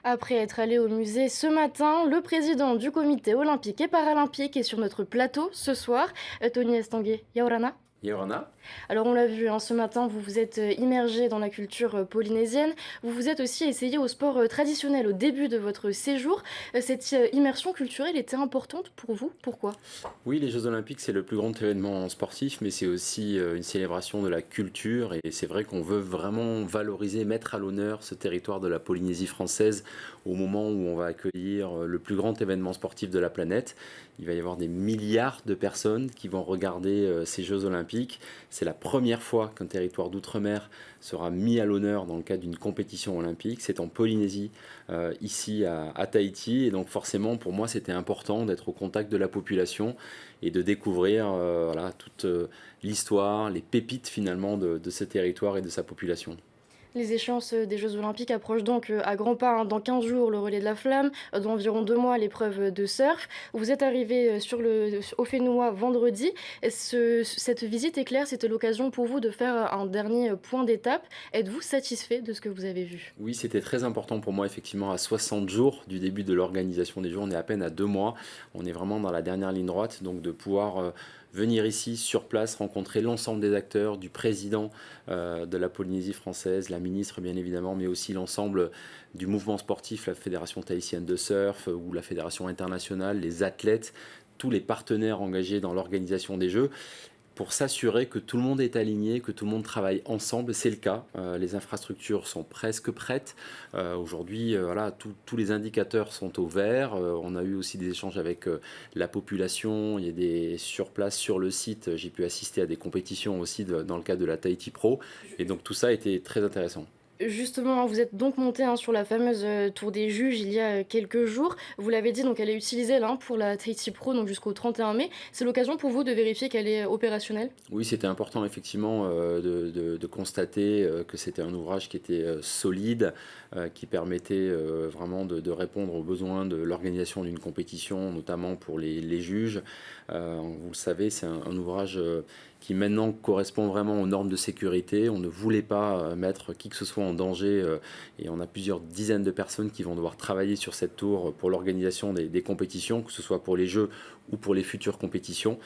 Après être allé au musée ce matin, le président du comité olympique et paralympique est sur notre plateau ce soir. Tony Estanguet, Yaorana. Yorana? Alors on l'a vu hein, ce matin, vous vous êtes immergé dans la culture polynésienne. Vous vous êtes aussi essayé au sport traditionnel au début de votre séjour. Cette immersion culturelle était importante pour vous. Pourquoi? Oui, les Jeux Olympiques, c'est le plus grand événement sportif, mais c'est aussi une célébration de la culture. Et c'est vrai qu'on veut vraiment valoriser, mettre à l'honneur ce territoire de la Polynésie française au moment où on va accueillir le plus grand événement sportif de la planète. Il va y avoir des milliards de personnes qui vont regarder ces Jeux Olympiques. C'est la première fois qu'un territoire d'outre-mer sera mis à l'honneur dans le cadre d'une compétition olympique. C'est en Polynésie, ici à Tahiti. Et donc forcément, pour moi, c'était important d'être au contact de la population et de découvrir voilà, toute l'histoire, les pépites finalement de ce territoire et de sa population. Les échéances des Jeux Olympiques approchent donc à grands pas, hein. Dans 15 jours, le relais de la flamme, dans environ 2 mois, l'épreuve de surf. Vous êtes arrivé au Fénois vendredi. Cette visite éclair, c'était l'occasion pour vous de faire un dernier point d'étape. Êtes-vous satisfait de ce que vous avez vu? Oui, c'était très important pour moi, effectivement, à 60 jours du début de l'organisation des Jeux. On est à peine à 2 mois. On est vraiment dans la dernière ligne droite. Donc, de pouvoir venir ici, sur place, rencontrer l'ensemble des acteurs, du président de la Polynésie française, la ministre, bien évidemment, mais aussi l'ensemble du mouvement sportif, la Fédération tahitienne de surf ou la Fédération internationale, les athlètes, tous les partenaires engagés dans l'organisation des Jeux pour s'assurer que tout le monde est aligné, que tout le monde travaille ensemble. C'est le cas. Les infrastructures sont presque prêtes. Aujourd'hui, voilà, tous les indicateurs sont au vert. On a eu aussi des échanges avec la population. Il y a des sur place, sur le site. J'ai pu assister à des compétitions aussi dans le cadre de la Tahiti Pro. Et donc tout ça a été très intéressant. Justement, vous êtes donc monté hein, sur la fameuse tour des juges il y a quelques jours. Vous l'avez dit, donc elle est utilisée là, hein, pour la Tahiti Pro donc jusqu'au 31 mai. C'est l'occasion pour vous de vérifier qu'elle est opérationnelle? Oui, c'était important effectivement de constater que c'était un ouvrage qui était solide, qui permettait vraiment de répondre aux besoins de l'organisation d'une compétition, notamment pour les juges. Vous le savez, c'est un ouvrage qui maintenant correspond vraiment aux normes de sécurité. On ne voulait pas mettre qui que ce soit en danger et on a plusieurs dizaines de personnes qui vont devoir travailler sur cette tour pour l'organisation des compétitions, que ce soit pour les jeux ou pour les futures compétitions.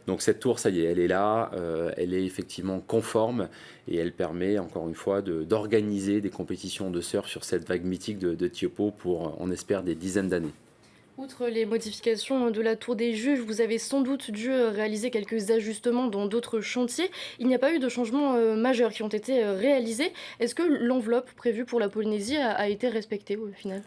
Donc cette tour, ça y est, elle est là, elle est effectivement conforme et elle permet encore une fois d'organiser des compétitions de surf sur cette vague mythique de Tiopo pour, on espère, des dizaines d'années. Outre les modifications de la tour des juges, vous avez sans doute dû réaliser quelques ajustements dans d'autres chantiers. Il n'y a pas eu de changements majeurs qui ont été réalisés. Est-ce que l'enveloppe prévue pour la Polynésie a été respectée au final?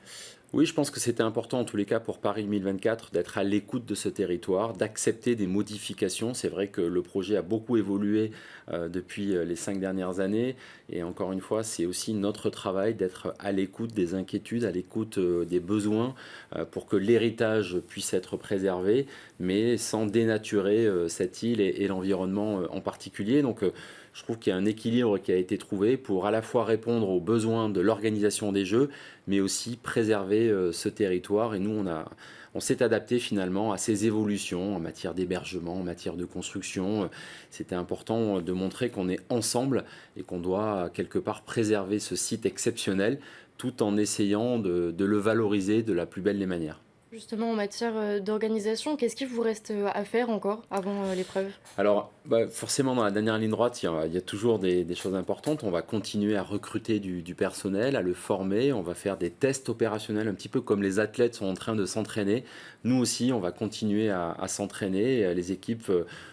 Oui, je pense que c'était important en tous les cas pour Paris 2024 d'être à l'écoute de ce territoire, d'accepter des modifications. C'est vrai que le projet a beaucoup évolué depuis les 5 dernières années. Et encore une fois, c'est aussi notre travail d'être à l'écoute des inquiétudes, à l'écoute des besoins pour que l'héritage puisse être préservé, mais sans dénaturer cette île et l'environnement en particulier. Donc, je trouve qu'il y a un équilibre qui a été trouvé pour à la fois répondre aux besoins de l'organisation des Jeux, mais aussi préserver ce territoire. Et nous, on s'est adapté finalement à ces évolutions en matière d'hébergement, en matière de construction. C'était important de montrer qu'on est ensemble et qu'on doit quelque part préserver ce site exceptionnel tout en essayant de le valoriser de la plus belle des manières. Justement, en matière d'organisation, qu'est-ce qu'il vous reste à faire encore avant l'épreuve? Alors, forcément, dans la dernière ligne droite, il y a toujours des choses importantes. On va continuer à recruter du personnel, à le former. On va faire des tests opérationnels, un petit peu comme les athlètes sont en train de s'entraîner. Nous aussi, on va continuer à s'entraîner. Les équipes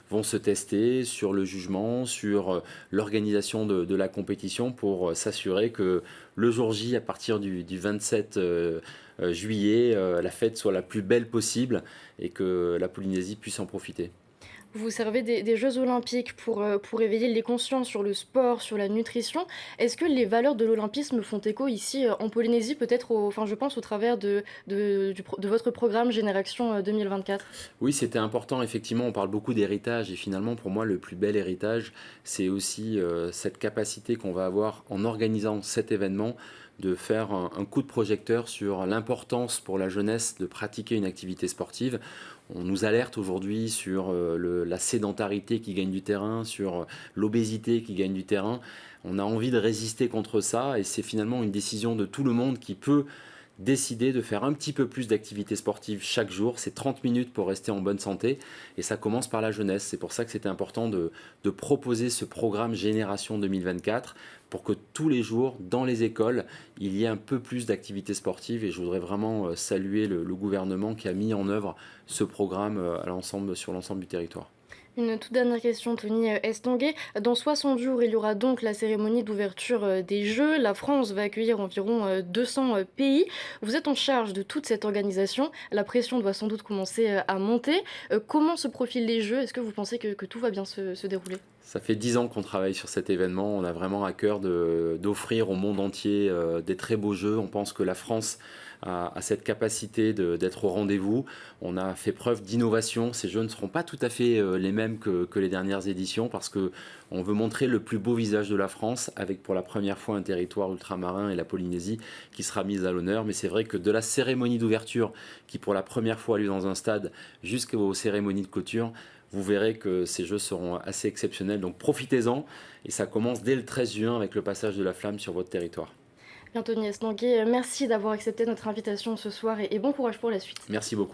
vont se tester sur le jugement, sur l'organisation de la compétition pour s'assurer que le jour J, à partir du 27 juillet, la fête soit la plus belle possible et que la Polynésie puisse en profiter. Vous vous servez des Jeux olympiques pour éveiller les consciences sur le sport, sur la nutrition. Est-ce que les valeurs de l'olympisme font écho ici, en Polynésie, peut-être enfin, je pense au travers de votre programme Génération 2024? Oui, c'était important. Effectivement, on parle beaucoup d'héritage et finalement, pour moi, le plus bel héritage, c'est aussi cette capacité qu'on va avoir en organisant cet événement de faire un coup de projecteur sur l'importance pour la jeunesse de pratiquer une activité sportive. On nous alerte aujourd'hui sur la sédentarité qui gagne du terrain, sur l'obésité qui gagne du terrain. On a envie de résister contre ça et c'est finalement une décision de tout le monde qui peut décidé de faire un petit peu plus d'activité sportive chaque jour. C'est 30 minutes pour rester en bonne santé et ça commence par la jeunesse. C'est pour ça que c'était important de proposer ce programme Génération 2024 pour que tous les jours, dans les écoles, il y ait un peu plus d'activité sportive. Et je voudrais vraiment saluer le gouvernement qui a mis en œuvre ce programme sur l'ensemble du territoire. Une toute dernière question, Tony Estanguet. Dans 60 jours, il y aura donc la cérémonie d'ouverture des Jeux. La France va accueillir environ 200 pays. Vous êtes en charge de toute cette organisation. La pression doit sans doute commencer à monter. Comment se profilent les Jeux? Est-ce que vous pensez que tout va bien se dérouler? Ça fait 10 ans qu'on travaille sur cet événement. On a vraiment à cœur d'offrir au monde entier des très beaux jeux. On pense que la France a cette capacité d'être au rendez-vous. On a fait preuve d'innovation. Ces jeux ne seront pas tout à fait les mêmes que les dernières éditions parce qu'on veut montrer le plus beau visage de la France avec pour la première fois un territoire ultramarin et la Polynésie qui sera mise à l'honneur. Mais c'est vrai que de la cérémonie d'ouverture qui pour la première fois a lieu dans un stade jusqu'aux cérémonies de clôture, vous verrez que ces jeux seront assez exceptionnels, donc profitez-en. Et ça commence dès le 13 juin avec le passage de la flamme sur votre territoire. Bien, Tony Estanguet, merci d'avoir accepté notre invitation ce soir et bon courage pour la suite. Merci beaucoup.